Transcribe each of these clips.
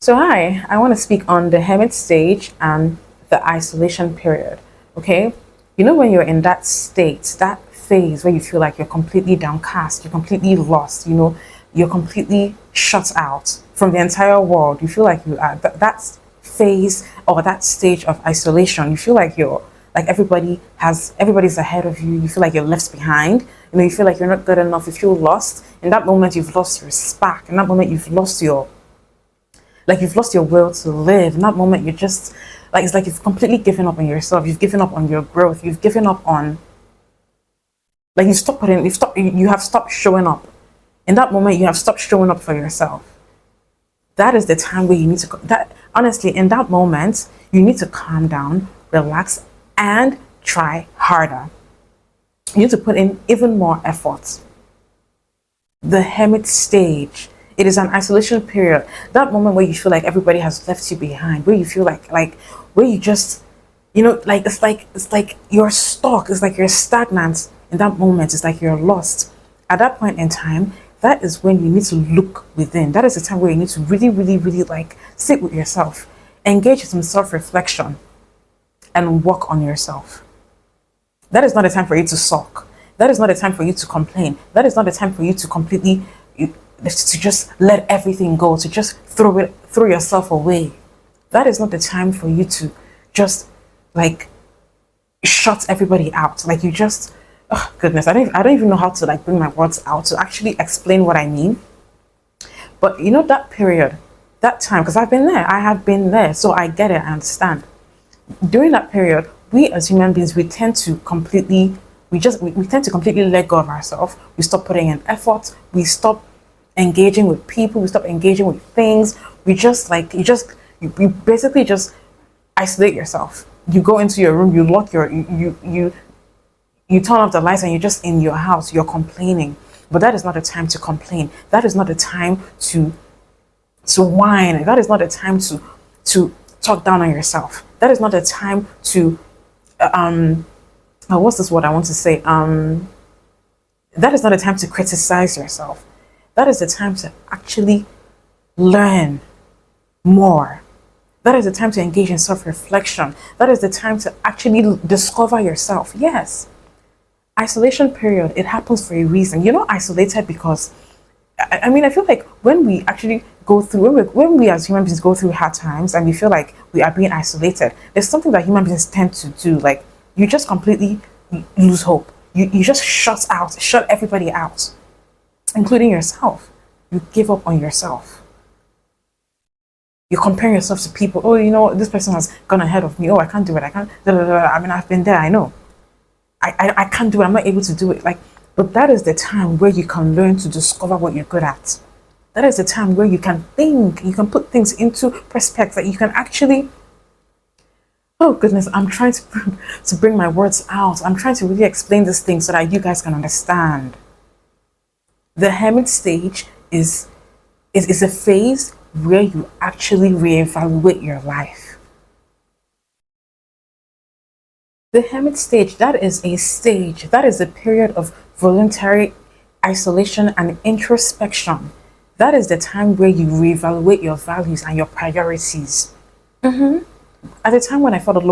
So, hi, I want to speak on the hermit stage and the isolation period. Okay, when you're in that state, that phase where you feel like you're completely downcast, you're completely lost, you're completely shut out from the entire world. You feel like you are that phase or that stage of isolation. You feel like you're like everybody's ahead of you. You feel like you're left behind. You feel like you're not good enough. You feel lost. In that moment, you've lost your spark. In that moment, you've lost your will to live. In that moment, you're just like, it's like you've completely given up on yourself. You've given up on your growth. You've given up on, like, you have stopped showing up. In that moment, you have stopped showing up for yourself. That is the time where you need to, that honestly, in that moment, you need to calm down, relax, and try harder. You need to put in even more effort. The hermit stage. It is an isolation period. That moment where you feel like everybody has left you behind, where you feel like where you just like it's like you're stuck, it's like you're stagnant in that moment, it's like you're lost. At that point in time, that is when you need to look within. That is the time where you need to really, really, really like sit with yourself, engage in some self-reflection, and work on yourself. That is not a time for you to sulk. That is not a time for you to complain. That is not a time for you to completely to just let everything go, to just throw yourself away. That is not the time for you to just like shut everybody out. Like you just, oh goodness, I don't even know how to like bring my words out to actually explain what I mean. But that period, that time, because I've been there, I have been there, so I get it, I understand. During that period, we as human beings, we tend to completely let go of ourselves. We stop putting in effort. We stop engaging with people. We stop engaging with things. You basically just isolate yourself. You go into your room. You lock you turn off the lights, and you're just in your house. You're complaining, but that is not a time to complain. That is not a time to whine. That is not a time to talk down on yourself. That is not a time to what's this word I want to say? That is not a time to criticize yourself. That is the time to actually learn more. That is the time to engage in self-reflection. That is the time to actually discover yourself. Yes. Isolation period, it happens for a reason. You're not isolated because I feel like when we actually go through, when we as human beings go through hard times and we feel like we are being isolated, there's something that human beings tend to do. Like you just completely lose hope. You just shut everybody out, including yourself. You give up on yourself. You compare yourself to people. Oh, this person has gone ahead of me. Oh, I can't do it. I can't. I've been there. I know. I can't do it. I'm not able to do it. But that is the time where you can learn to discover what you're good at. That is the time where you can think, you can put things into perspective, that you can actually, oh goodness, I'm trying to bring my words out. I'm trying to really explain this thing so that you guys can understand. The hermit stage is a phase where you actually reevaluate your life. The hermit stage, that is a period of voluntary isolation and introspection. That is the time where you reevaluate your values and your priorities. At the time when I felt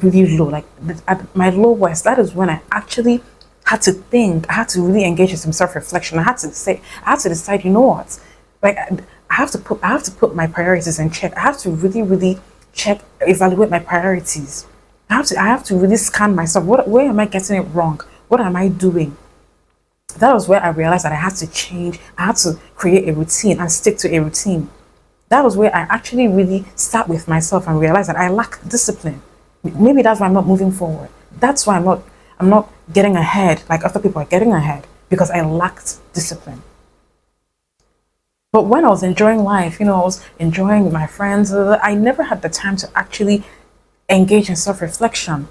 really low, like at my lowest, that is when I actually had to think. I had to really engage in some self-reflection. I had to decide, you know what? Like I have to put my priorities in check. I have to really, really evaluate my priorities. I have to really scan myself. Where am I getting it wrong? What am I doing? That was where I realized that I had to change. I had to create a routine and stick to a routine. That was where I actually really sat with myself and realized that I lack discipline. Maybe that's why I'm not moving forward. That's why I'm not getting ahead like other people are getting ahead, because I lacked discipline. But when I was enjoying life, I was enjoying my friends, I never had the time to actually engage in self-reflection.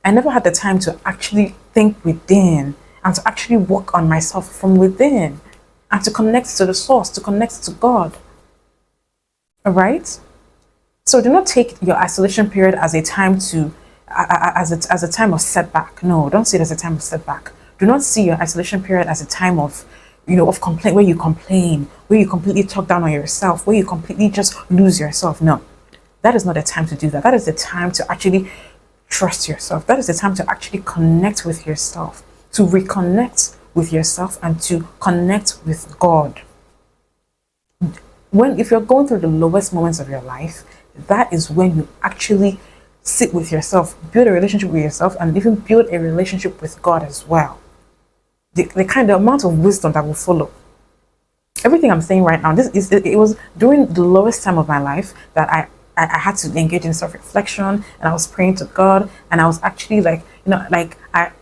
I never had the time to actually think within and to actually work on myself from within and to connect to the source, to connect to God. All right? So do not take your isolation period as a time to as a time of setback. No, don't see it as a time of setback. Do not see your isolation period as a time of of complaint, where you completely talk down on yourself, where you completely just lose yourself. No, that is not the time to do that. That is the time to actually trust yourself. That is the time to actually connect with yourself, to reconnect with yourself and to connect with God. If you're going through the lowest moments of your life, that is when you actually sit with yourself, build a relationship with yourself, and even build a relationship with God as well. The kind of amount of wisdom that will follow. Everything I'm saying right now, it was during the lowest time of my life that I had to engage in self-reflection, and I was praying to God, and I was actually I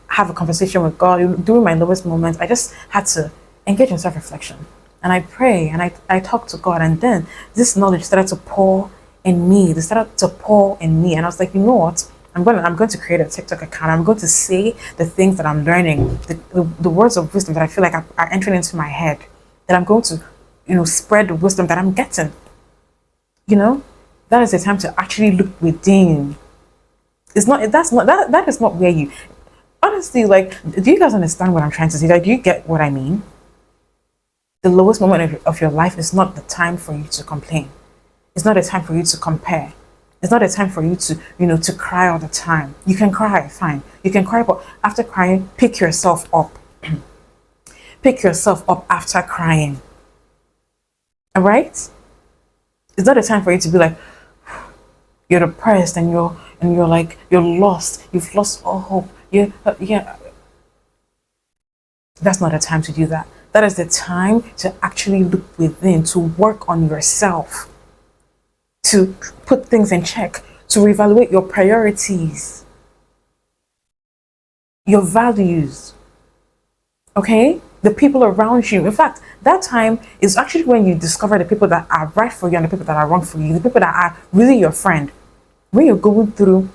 have a conversation with God during my lowest moments. I just had to engage in self-reflection, and I pray, and I talk to God, and then this knowledge started to pour in me. They started to pour in me, and I was like, you know what? I'm going to create a TikTok account. I'm going to say the things that I'm learning, the words of wisdom that I feel like are entering into my head. That I'm going to, spread the wisdom that I'm getting. That is the time to actually look within. That is not where you, honestly, like, do you guys understand what I'm trying to say? Like, do you get what I mean? The lowest moment of your life is not the time for you to complain. It's not a time for you to compare. It's not a time for you to, to cry all the time. You can cry, fine. You can cry, but after crying, pick yourself up. Pick yourself up after crying. All right? It's not a time for you to be like, you're depressed and you're like, you're lost. You've lost all hope. Yeah. That's not a time to do that. That is the time to actually look within, to work on yourself, to put things in check, to reevaluate your priorities, your values. Okay? The people around you. In fact, that time is actually when you discover the people that are right for you and the people that are wrong for you, the people that are really your friend. When you're going through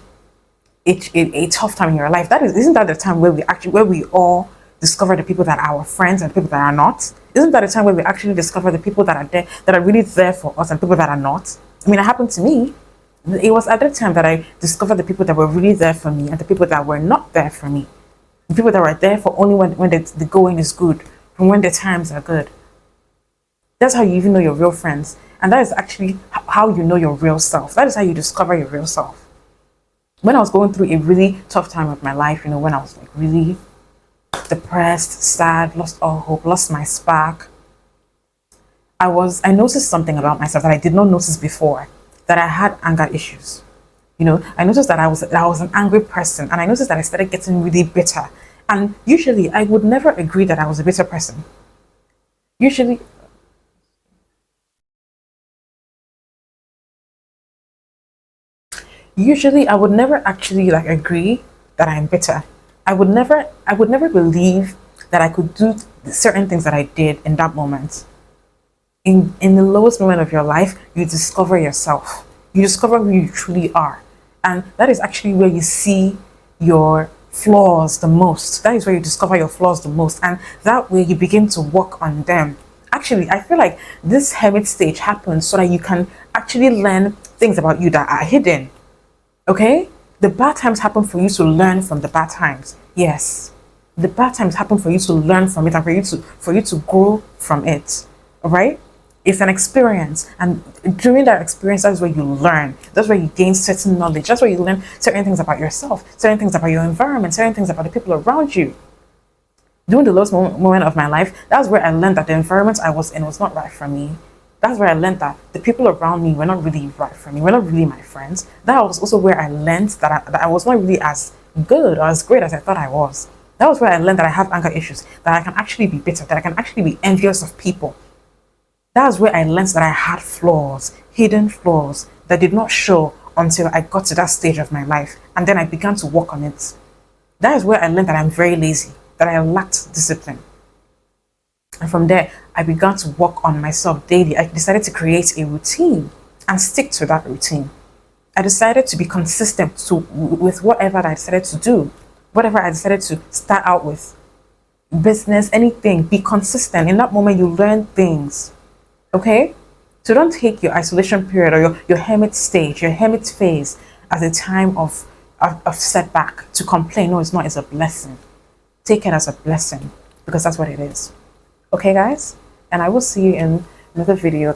a tough time in your life, isn't that the time where we all discover the people that are our friends and the people that are not? Isn't that the time where we actually discover the people that are there, that are really there for us, and people that are not? I mean, it happened to me. It was at that time that I discovered the people that were really there for me and the people that were not there for me. The people that were there for only when the going is good, and when the times are good. That's how you even know your real friends. And that is actually how you know your real self. That is how you discover your real self. When I was going through a really tough time of my life, when I was like really depressed, sad, lost all hope, lost my spark, I noticed something about myself that I did not notice before, that I had anger issues. I noticed that I was an angry person, and I noticed that I started getting really bitter. And usually I would never agree that I was a bitter person. Usually I would never actually agree that I'm bitter. I would never believe that I could do certain things that I did in that moment. In the lowest moment of your life, you discover yourself. You discover who you truly are. And that is actually where you see your flaws the most. That is where you discover your flaws the most. And that way you begin to work on them. Actually, I feel like this hermit stage happens so that you can actually learn things about you that are hidden. Okay? The bad times happen for you to learn from the bad times. Yes. The bad times happen for you to learn from it and for you to grow from it. All right? It's an experience, and during that experience, that's where you learn. That's where you gain certain knowledge. That's where you learn certain things about yourself, certain things about your environment, certain things about the people around you. During the lowest moment of my life, that's where I learned that the environment I was in was not right for me. That's where I learned that the people around me were not really right for me, were not really my friends. That was also where I learned that I was not really as good or as great as I thought I was. That was where I learned that I have anger issues, that I can actually be bitter, that I can actually be envious of people. That's where I learned that I had flaws, hidden flaws that did not show until I got to that stage of my life. And then I began to work on it. That is where I learned that I'm very lazy, that I lacked discipline. And from there, I began to work on myself daily. I decided to create a routine and stick to that routine. I decided to be consistent with whatever I decided to do, whatever I decided to start out with. Business, anything, be consistent. In that moment, you learn things. Okay? So don't take your isolation period or your hermit stage, your hermit phase as a time of setback to complain. No, it's not. It's a blessing. Take it as a blessing because that's what it is. Okay, guys? And I will see you in another video.